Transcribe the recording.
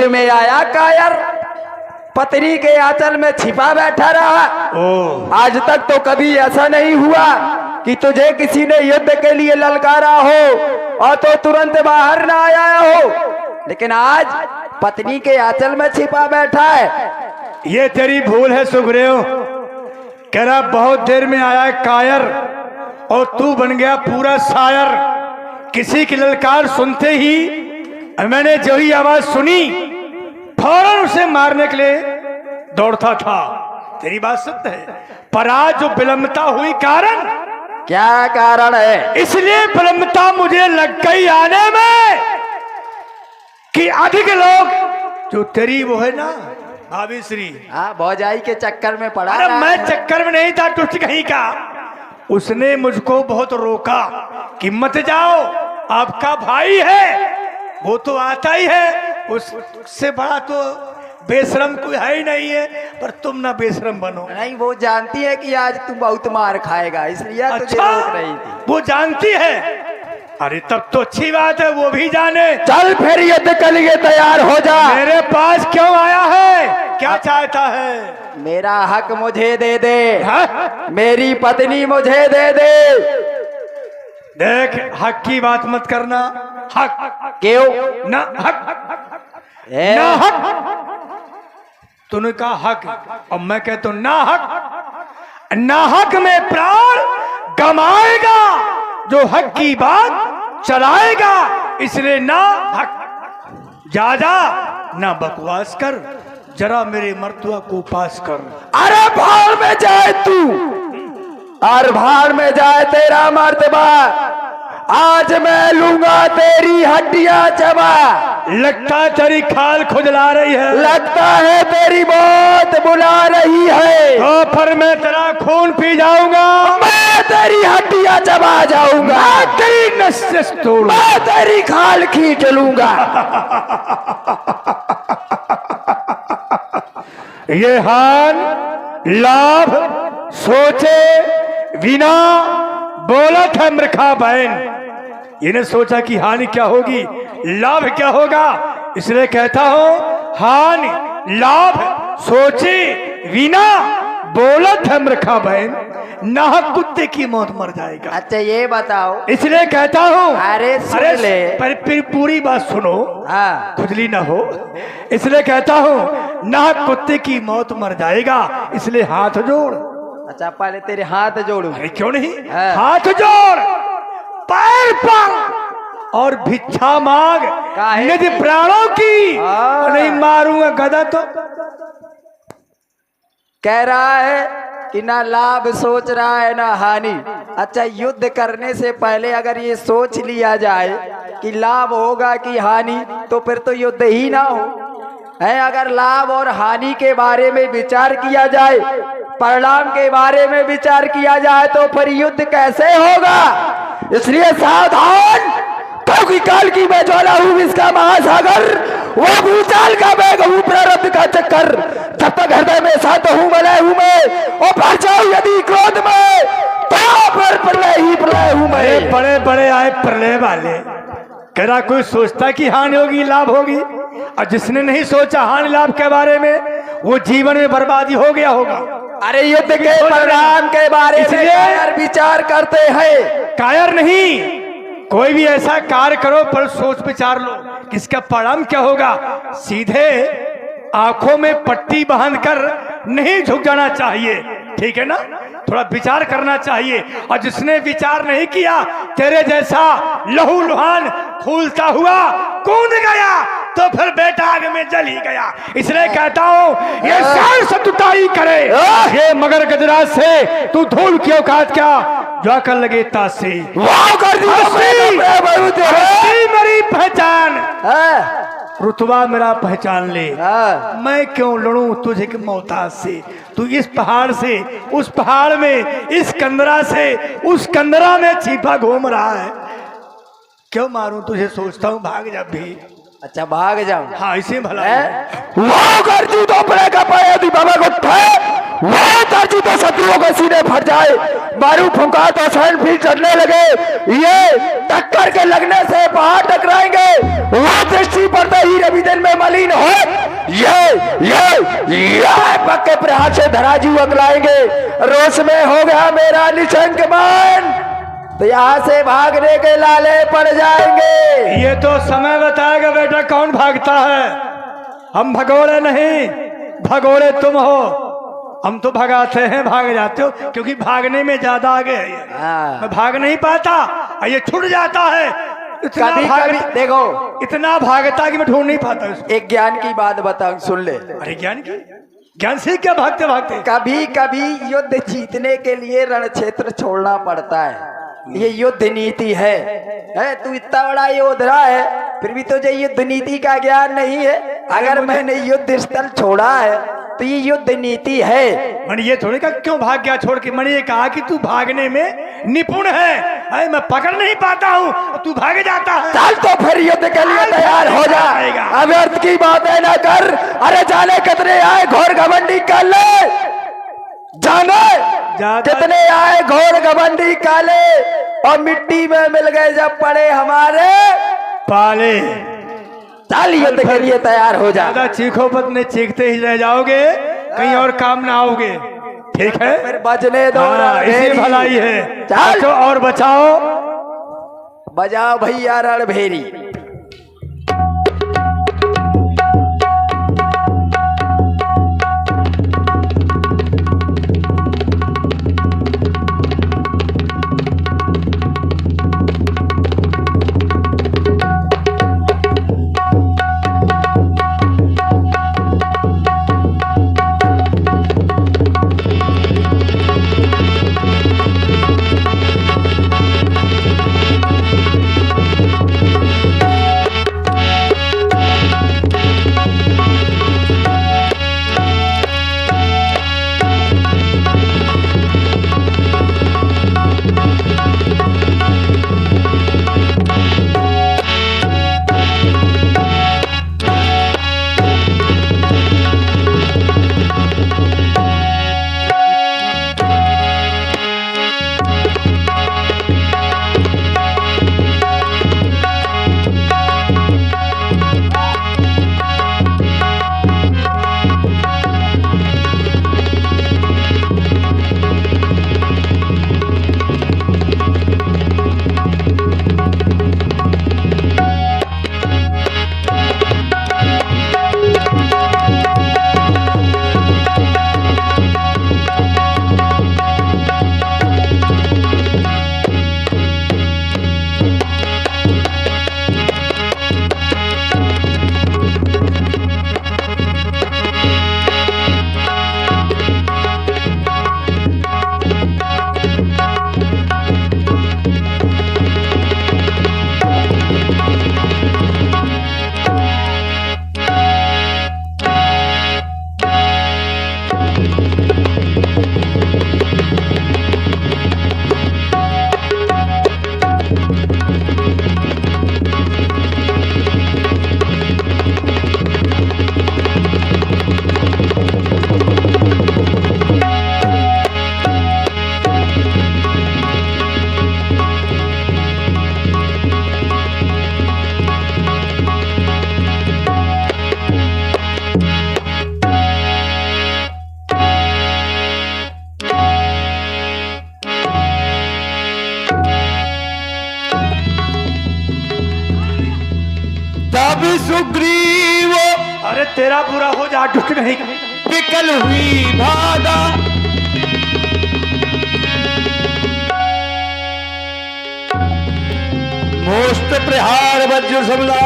देर में आया कायर, पत्नी के आंचल में छिपा बैठा रहा। आज तक तो कभी ऐसा नहीं हुआ कि तुझे किसी ने युद्ध के लिए ललकारा हो और तो तुरंत बाहर ना आया हो, लेकिन आज पत्नी के आंचल में छिपा बैठा है। ये तेरी भूल है सुग्रीव। कह रहा बहुत देर में आया कायर और तू बन गया पूरा शायर। किसी की ललकार सुनते ही मैंने जो ही आवाज सुनी फौरन उसे मारने के लिए दौड़ता था। तेरी बात सत्य है, पर आज जो विलंबता हुई कारण क्या कारण है? इसलिए विलंबता मुझे लग गई आने में कि अधिक लोग जो तेरी वो है ना भाभी श्री, हाँ, भौजाई के चक्कर में पड़ा। अरे मैं चक्कर में नहीं था, टुट कहीं का। उसने मुझको बहुत रोका कि मत जाओ, आपका भाई है, वो तो आता ही है, उससे बड़ा तो बेशरम कोई है ही नहीं है, पर तुम ना बेशरम बनो। नहीं, वो जानती है कि आज तू बहुत मार खाएगा, इसलिए तुझे रोक रही थी। वो जानती है? अरे तब तो अच्छी बात है, वो भी जाने। चल फिर युद्ध के लिए तैयार हो जा। मेरे पास क्यों आया है? क्या चाहता है? मेरा हक मुझे दे दे। हाँ? मेरी पत्नी मुझे दे दे। देख, हक की बात मत करना। हक क्यों? ना हक ना हक। तूने कहा हक और मैं कहता हूं ना हक। ना हक में प्राण गमाएगा जो हक की बात चलाएगा, इसलिए ना हक। जा जा, ना बकवास कर, जरा मेरे मर्तबा को पास कर। अरे भाड़ में जाए तू, और भाड़ में जाए तेरा मर्तबा। आज मैं लूंगा तेरी हड्डियां चबा। लगता है तेरी खाल खुजला रही है, लगता है तेरी मौत बुला रही है। तो फिर मैं तेरा खून पी जाऊंगा, मैं तेरी हड्डियां चबा जाऊंगा, मैं तेरी नस तोड़, मैं तेरी खाल खींच लूंगा। ये हान लाभ सोचे बिना बोलत है मृखा बहन। इन्हें सोचा कि हानि क्या होगी, लाभ क्या होगा, इसलिए कहता हूं हानि लाभ सोचे बिना बोलत है मृखा बहन। नाहक कुत्ते की मौत मर जाएगा। अच्छा ये बताओ, इसलिए कहता हूं, अरे सुन ले, पर फिर पूरी बात सुनो, हाँ, खुजली ना हो। इसलिए कहता हूं नाहक कुत्ते की मौत मर जाएगा, इसलिए हाथ जोड़। अच्छा पहले तेरे हाथ जोड़ू। अरे क्यों नहीं, हाँ। हाथ जोड़, पैर पर और भिक्षा मांग निज प्राणों की। हाँ। नहीं मारूंगा गदा तो। कह रहा है कि ना लाभ सोच रहा है ना हानि। अच्छा, युद्ध करने से पहले अगर ये सोच लिया जाए कि लाभ होगा कि हानि, तो फिर तो युद्ध ही ना हो है। अगर लाभ और हानि के बारे में विचार किया जाए, परिणाम के बारे में विचार किया जाए, तो फिर युद्ध कैसे होगा? इसलिए सावधान, क्योंकि काल की मैं ज्वाला हूं, इसका महासागर, वो भूचाल का वेग हूं, प्रारब्ध का चक्कर। जब तक हृदय में शांत हूं, मलय हूं मैं, और भर जाऊं यदि क्रोध में, तो फिर प्रलय ही प्रलय हूं मैं। बड़े बड़े आए प्रलय वाले। कह रहा कोई सोचता कि हानि होगी लाभ होगी, और जिसने नहीं सोचा हानि लाभ के बारे में, वो जीवन में बर्बादी हो गया होगा। अरे युद्ध के परिणाम के बारे में कायर विचार करते हैं। कायर नहीं, कोई भी ऐसा कार्य करो पर सोच विचार लो किसका परिणाम क्या होगा। सीधे आंखों में पट्टी बांधकर नहीं झुक जाना चाहिए, ठीक है ना, थोड़ा विचार करना चाहिए। और जिसने विचार नहीं किया, तेरे जैसा लहू लुहान खूलता हुआ कूद गया, तो फिर बेटा आग में जल ही गया। इसलिए कहता हूं ये शान सतुताई करे, ये मगर गजराज से तू धूल की औकात क्या जो कर लगे तासे। मेरी पहचान, रुतबा मेरा पहचान ले। मैं क्यों लड़ूं तुझे के मोहताज से? तू इस पहाड़ से उस पहाड़ में, इस कंदरा से उस कंदरा में छिपा घूम रहा है, क्यों मारूं तुझे? सोचता हूँ भाग जा भी। अच्छा भाग जाऊं? हाँ इसे भला कर दी तो बाबा को वो तरजी तो शत्रुओं के सीने फट जाए, बारूद फूंका तो सैन फिर चढ़ने लगे। ये टक्कर के लगने से पहाड़ टकराएंगे, वो दृष्टि पड़ता ही रवि दिन में मलिन हो। ये पक्के प्रहार से धराजू अगलाएंगे। रोष में हो गया मेरा निशंक मन, तो यहाँ से भागने के लाले पड़ जाएंगे। ये तो समय बताएगा बेटा कौन भागता है। हम भगोड़े नहीं, भगोड़े तुम हो। हम तो भगाते हैं, भाग जाते हो, क्योंकि भागने में ज्यादा आगे है। मैं भाग नहीं पाता और ये छूट जाता है। इतना कभी देखो, इतना भागता कि मैं ढूंढ नहीं पाता उसको। एक ज्ञान की बात बताऊं, सुन ले। अरे ज्ञान की, ज्ञान से क्या भागते भागते। कभी कभी युद्ध जीतने के लिए रण क्षेत्र छोड़ना पड़ता है, ये युद्ध नीति है। तू इतना बड़ा योद्धा है, फिर भी तुझे युद्ध नीति का ज्ञान नहीं है। अगर मैंने युद्ध स्थल छोड़ा है तो ये युद्ध नीति है। मैंने ये थोड़ी कहा क्यों भाग गया छोड़ के। मैंने ये कहा कि तू भागने में निपुण है। मैं पकड़ नहीं पाता हूँ, तू भाग जाता है। चल तो फिर युद्ध के लिए तैयार हो जा। अव्यर्थ की बातें ना कर। अरे जाने कितने आए घोर घमंडी काले, जाने कितने आए घोर घमंडी काले, और मिट्टी में मिल गए जब पड़े हमारे पाले। चल युद्ध के लिए तैयार हो जा। ज्यादा चीखो पतने चीखते ही रह जाओगे, कहीं और काम ना आओगे। ठीक है, फिर बजने दो। इसी भलाई है। चल और बचाओ, बजाओ भैया रणभेरी। तब सुग्रीव अरे तेरा बुरा हो जा, टूट नहीं विकल हुई भागा, मोस्त प्रहार वज्र सबला